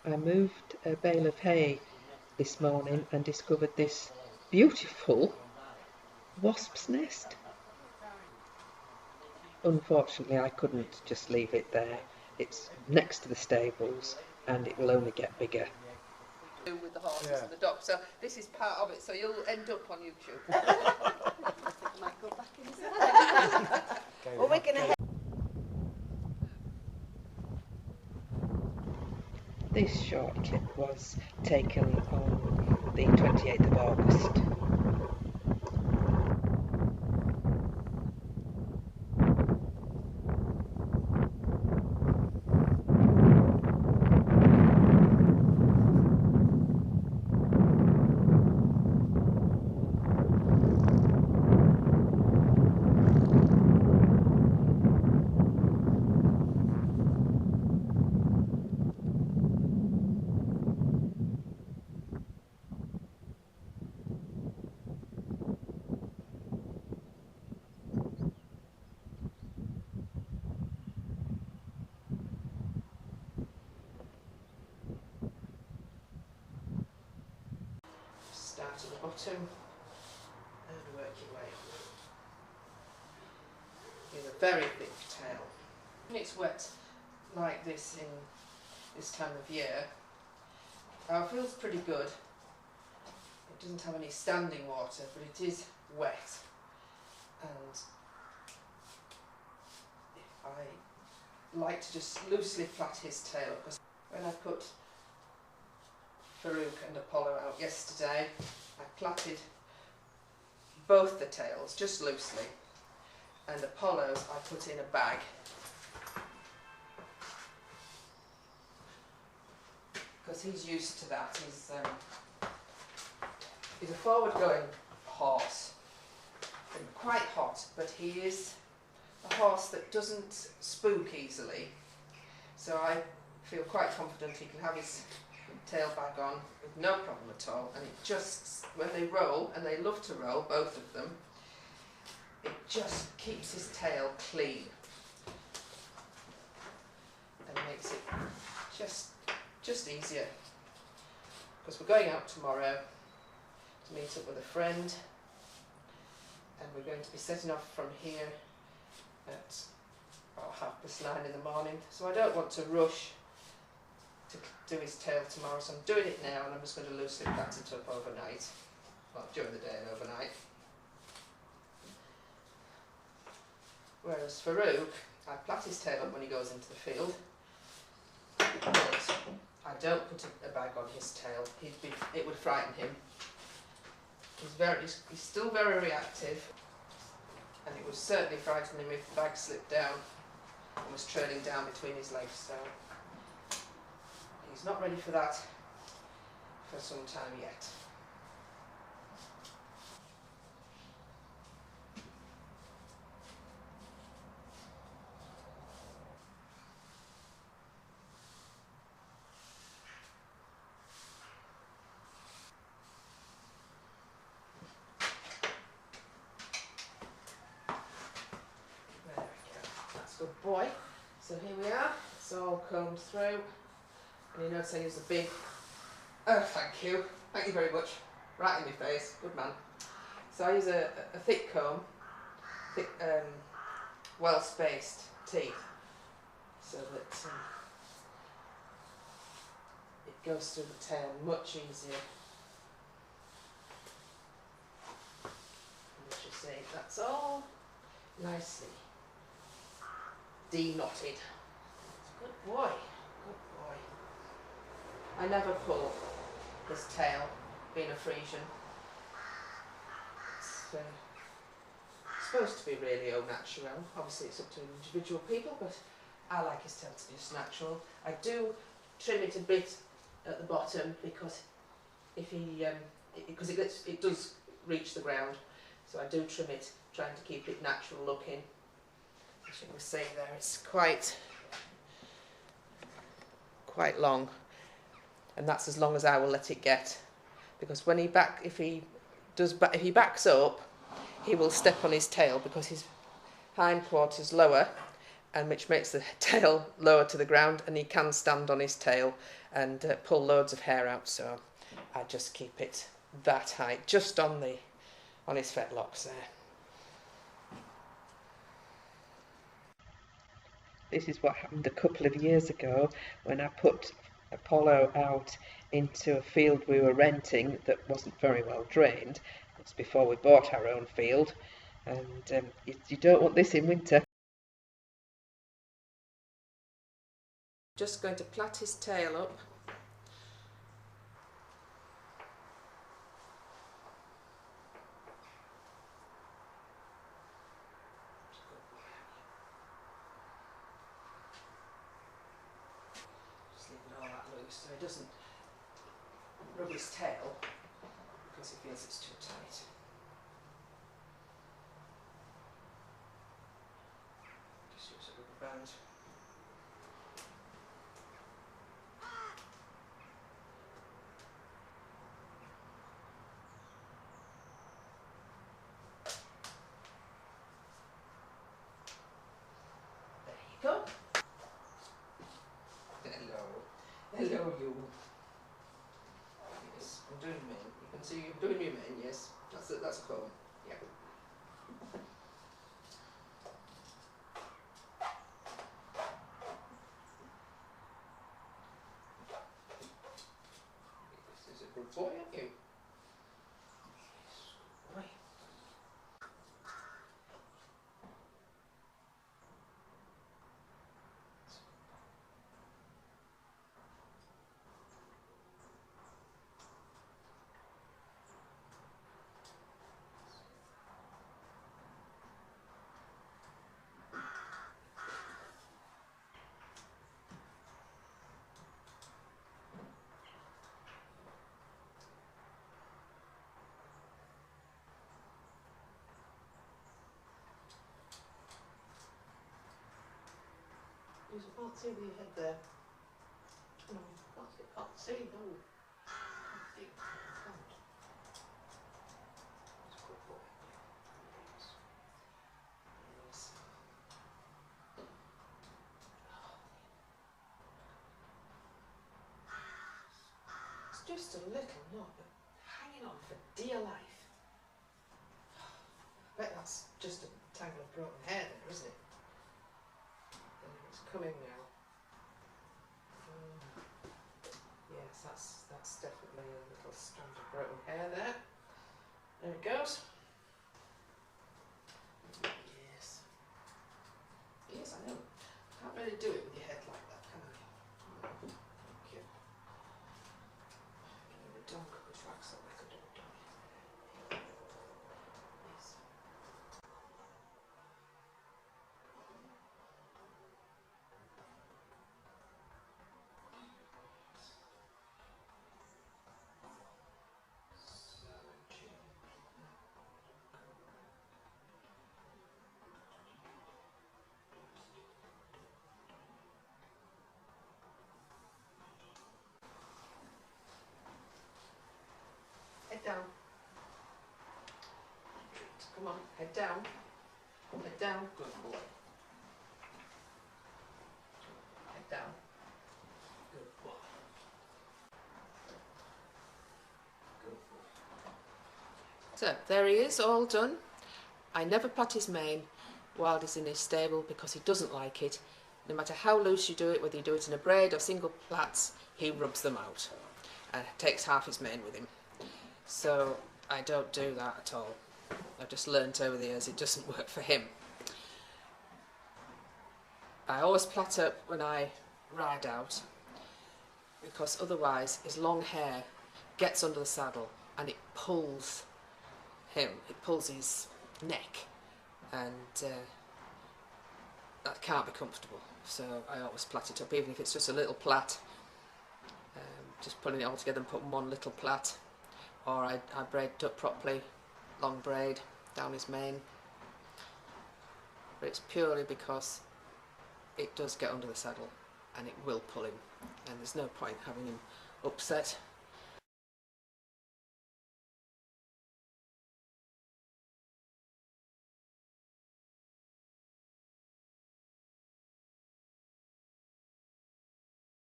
I moved a bale of hay this morning and discovered this beautiful wasp's nest. Unfortunately, I couldn't just leave it there. It's next to the stables and it will only get bigger. With the horses and the dogs, so this is part of it, so you'll end up on YouTube. I might go back in. Well, we're going to This short clip was taken on the 28th of August. start at the bottom and work your way up. With a very thick tail. When it's wet like this in this time of year, it feels pretty good. It doesn't have any standing water, but it is wet, and I like to just loosely plait his tail, because when I put Farouk and Apollo out yesterday, I plaited both the tails just loosely, and Apollo's I put in a bag. Because he's used to that. He's a forward-going horse, and quite hot, but he is a horse that doesn't spook easily. So I feel quite confident he can have his tail bag on with no problem at all. And it just, when they roll, and they love to roll, both of them, it just keeps his tail clean and makes it just easier. Because we're going out tomorrow to meet up with a friend, and we're going to be setting off from here at about 9:30 in the morning, so I don't want to rush to do his tail tomorrow, so I'm doing it now, and I'm just going to loosely plait it up overnight, well, during the day and overnight. Whereas Farouk, I plait his tail up when he goes into the field, but I don't put a bag on his tail. It would frighten him. He's still very reactive, and it would certainly frighten him if the bag slipped down and was trailing down between his legs. So he's not ready for that for some time yet. Good boy. So here we are, it's all combed through, and you notice I use a big, oh thank you very much, right in my face, good man. So I use a thick comb, thick, well spaced teeth, so that it goes through the tail much easier. And as you see, that's all nicely de-knotted. Good boy, good boy. I never pull his tail, being a Friesian. It's supposed to be really au naturel. Obviously it's up to individual people, but I like his tail to be just natural. I do trim it a bit at the bottom, because if he, because it does reach the ground, so I do trim it, trying to keep it natural looking. As you can see there, it's quite long, and that's as long as I will let it get, because when if he backs up, he will step on his tail, because his hind quarters lower and which makes the tail lower to the ground, and he can stand on his tail and pull loads of hair out. So I just keep it that height, just on his fetlocks there. This is what happened a couple of years ago when I put Apollo out into a field we were renting that wasn't very well drained. It's before we bought our own field, and you don't want this in winter. Just going to plait his tail up. Just leaving all that loose so he doesn't rub his tail because he feels it's too tight. Just use a rubber band. Go. Hello you. Yes, I'm doing mane. You can see you're doing your mane, yes. That's a comb. Yeah. This is a good boy, aren't you? Yes, boy. You can't see the head there. No, can't see, no. Can't. That's a good boy. Yes. It's just a little knot, but hanging on for dear life. I bet that's just a tangle of broken hair there, isn't it? It's coming now. Yes, that's definitely a little strand of broken hair there. There it goes. Yes. Yes, I know. Can't really do it with your head like that, can I? No. Thank you. Don't go with wax up like a dog, don't you? Yes. Head down. Come on, head down. Head down. Good boy. Head down. Good boy. Good boy. So, there he is, all done. I never plait his mane while he's in his stable because he doesn't like it. No matter how loose you do it, whether you do it in a braid or single plaits, he rubs them out and takes half his mane with him. So I don't do that at all. I've just learnt over the years it doesn't work for him. I always plait up when I ride out because otherwise his long hair gets under the saddle and it pulls him, it pulls his neck, and that can't be comfortable. So I always plait it up, even if it's just a little plait, just pulling it all together and putting one little plait, or I braid it up properly, long braid down his mane. But it's purely because it does get under the saddle and it will pull him, and there's no point having him upset